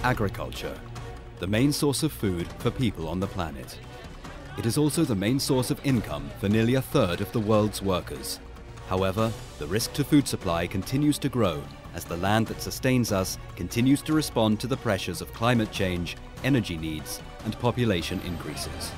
Agriculture, the main source of food for people on the planet. It is also the main source of income for nearly a third of the world's workers. However, the risk to food supply continues to grow as the land that sustains us continues to respond to the pressures of climate change, energy needs, and population increases.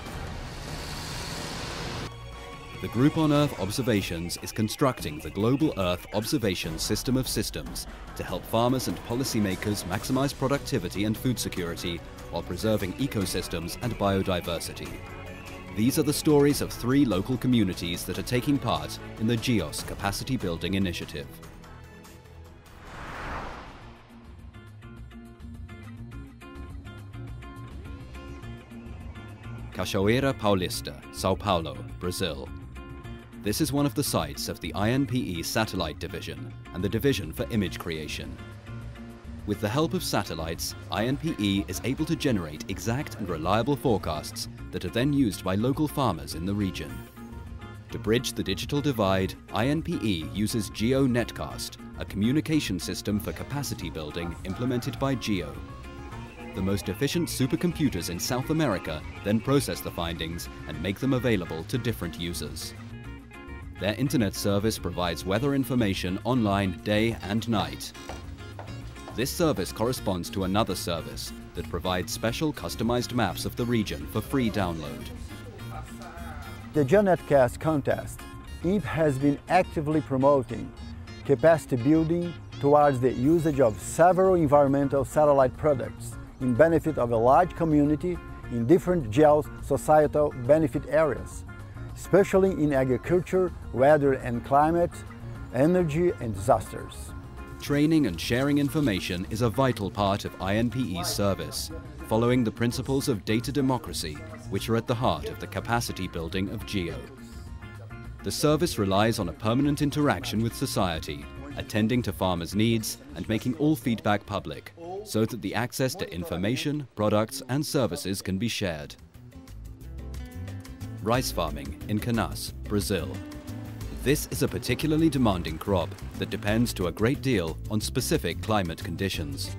The Group on Earth Observations is constructing the Global Earth Observation System of Systems to help farmers and policymakers maximize productivity and food security while preserving ecosystems and biodiversity. These are the stories of 3 local communities that are taking part in the GEOSS Capacity Building Initiative. Cachoeira Paulista, São Paulo, Brazil. This is one of the sites of the INPE Satellite Division and the Division for Image Creation. With the help of satellites, INPE is able to generate exact and reliable forecasts that are then used by local farmers in the region. To bridge the digital divide, INPE uses GeoNetcast, a communication system for capacity building implemented by GEO. The most efficient supercomputers in South America then process the findings and make them available to different users. Their internet service provides weather information online day and night. This service corresponds to another service that provides special customized maps of the region for free download. The GeoNetcast contest, INPE has been actively promoting capacity building towards the usage of several environmental satellite products in benefit of a large community in different geo-societal benefit areas, especially in agriculture, weather and climate, energy and disasters. Training and sharing information is a vital part of INPE's service, following the principles of data democracy, which are at the heart of the capacity building of GEO. The service relies on a permanent interaction with society, attending to farmers' needs and making all feedback public, so that the access to information, products and services can be shared. Rice farming in Canas, Brazil. This is a particularly demanding crop that depends to a great deal on specific climate conditions.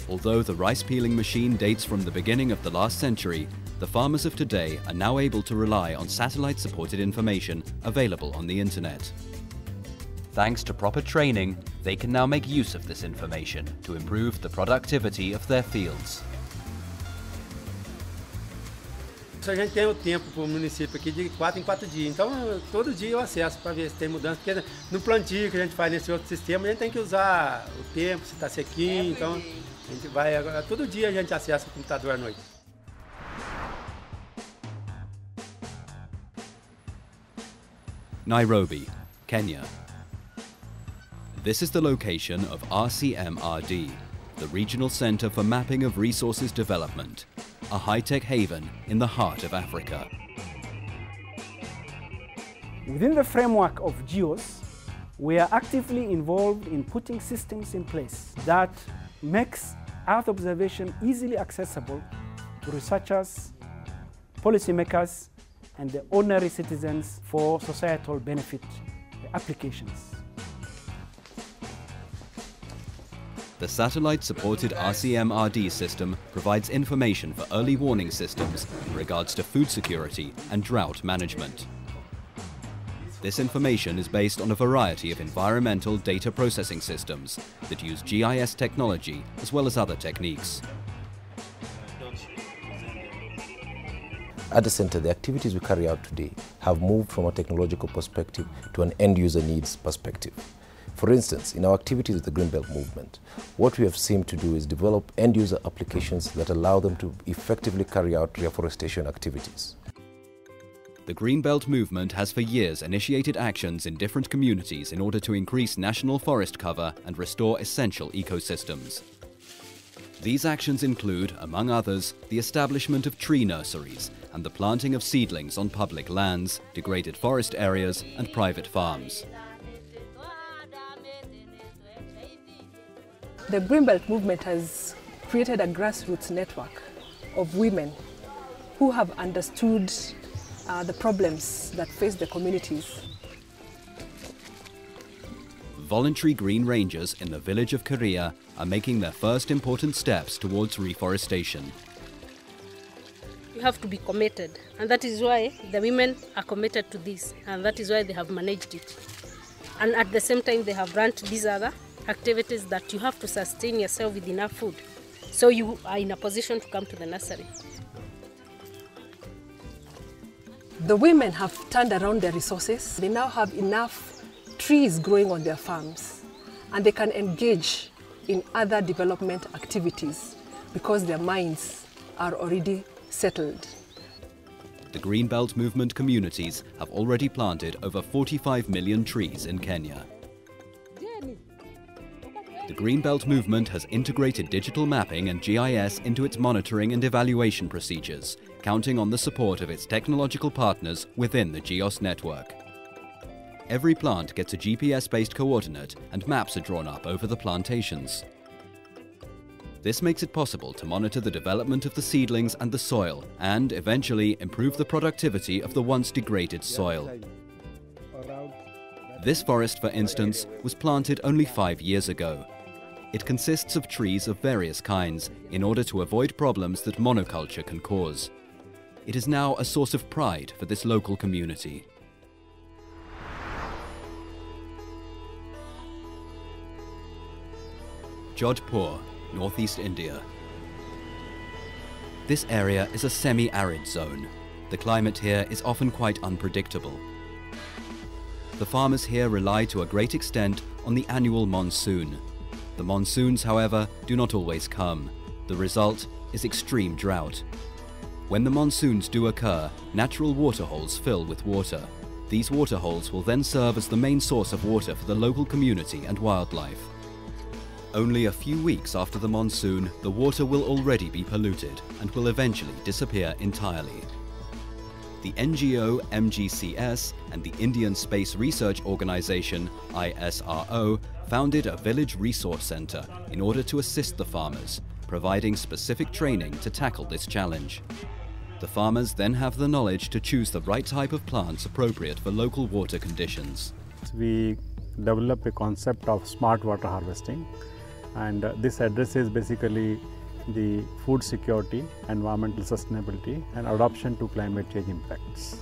Although the rice peeling machine dates from the beginning of the last century, the farmers of today are now able to rely on satellite-supported information available on the internet. Thanks to proper training, they can now make use of this information to improve the productivity of their fields. A gente tem o tempo para o município aqui de 4 em 4 dias, então todo dia eu acesso para ver se tem mudança, porque no plantio que a gente faz nesse outro sistema a gente tem que usar o tempo, se está sequinho, então a gente vai, agora, todo dia a gente acessa o computador à noite. Nairobi, Kenya. This is the location of RCMRD, the Regional Centre for Mapping of Resources Development, a high-tech haven in the heart of Africa. Within the framework of GEOSS, we are actively involved in putting systems in place that makes Earth observation easily accessible to researchers, policymakers, and the ordinary citizens for societal benefit applications. The satellite-supported RCMRD system provides information for early warning systems in regards to food security and drought management. This information is based on a variety of environmental data processing systems that use GIS technology as well as other techniques. At the center, the activities we carry out today have moved from a technological perspective to an end-user needs perspective. For instance, in our activities with the Greenbelt movement, what we have seemed to do is develop end-user applications that allow them to effectively carry out reforestation activities. The Greenbelt movement has for years initiated actions in different communities in order to increase national forest cover and restore essential ecosystems. These actions include, among others, the establishment of tree nurseries and the planting of seedlings on public lands, degraded forest areas and private farms. The Greenbelt movement has created a grassroots network of women who have understood the problems that face the communities. Voluntary Green Rangers in the village of Korea are making their first important steps towards reforestation. You have to be committed, and that is why the women are committed to this, and that is why they have managed it. And at the same time, they have run these other activities that you have to sustain yourself with enough food, so you are in a position to come to the nursery. The women have turned around their resources. They now have enough trees growing on their farms, and they can engage in other development activities because their minds are already settled. The Greenbelt movement communities have already planted over 45 million trees in Kenya. The Greenbelt movement has integrated digital mapping and GIS into its monitoring and evaluation procedures, counting on the support of its technological partners within the GEOSS network. Every plant gets a GPS-based coordinate and maps are drawn up over the plantations. This makes it possible to monitor the development of the seedlings and the soil, and eventually improve the productivity of the once degraded soil. This forest, for instance, was planted only 5 years ago. It consists of trees of various kinds in order to avoid problems that monoculture can cause. It is now a source of pride for this local community. Jodhpur, northeast India. This area is a semi-arid zone. The climate here is often quite unpredictable. The farmers here rely to a great extent on the annual monsoon. The monsoons, however, do not always come. The result is extreme drought. When the monsoons do occur, natural waterholes fill with water. These waterholes will then serve as the main source of water for the local community and wildlife. Only a few weeks after the monsoon, the water will already be polluted and will eventually disappear entirely. The NGO MGCS and the Indian Space Research Organization ISRO founded a village resource center in order to assist the farmers, providing specific training to tackle this challenge. The farmers then have the knowledge to choose the right type of plants appropriate for local water conditions. We developed a concept of smart water harvesting, and this addresses basically the food security, environmental sustainability and adaptation to climate change impacts.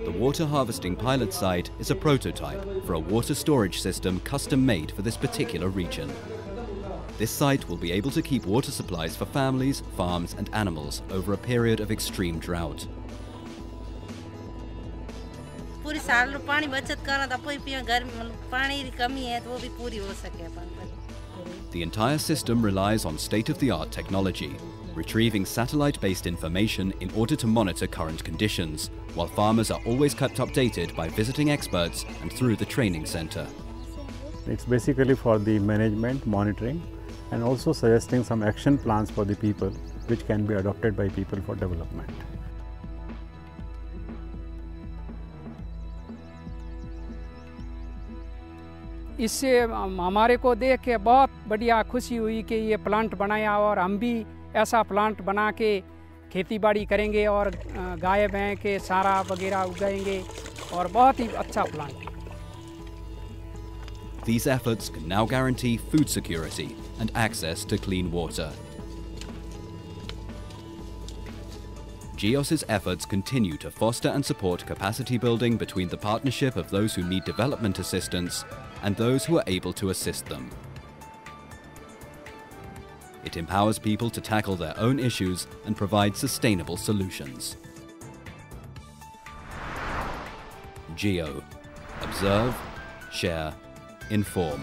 The water harvesting pilot site is a prototype for a water storage system custom-made for this particular region. This site will be able to keep water supplies for families, farms and animals over a period of extreme drought. The entire system relies on state-of-the-art technology, retrieving satellite-based information in order to monitor current conditions, while farmers are always kept updated by visiting experts and through the training center. It's basically for the management, monitoring, and also suggesting some action plans for the people, which can be adopted by people for development. इससे हमारे को देख के बहुत बढ़िया खुशी हुई कि ये प्लांट बनाया और हम भी ऐसा प्लांट बना के खेती बाड़ी करेंगे और गाय भैंस के सारा वगैरह उगाएंगे और बहुत ही अच्छा plant. These efforts can now guarantee food security and access to clean water. GEOSS's efforts continue to foster and support capacity building between the partnership of those who need development assistance and those who are able to assist them. It empowers people to tackle their own issues and provide sustainable solutions. GEO. Observe, share, inform.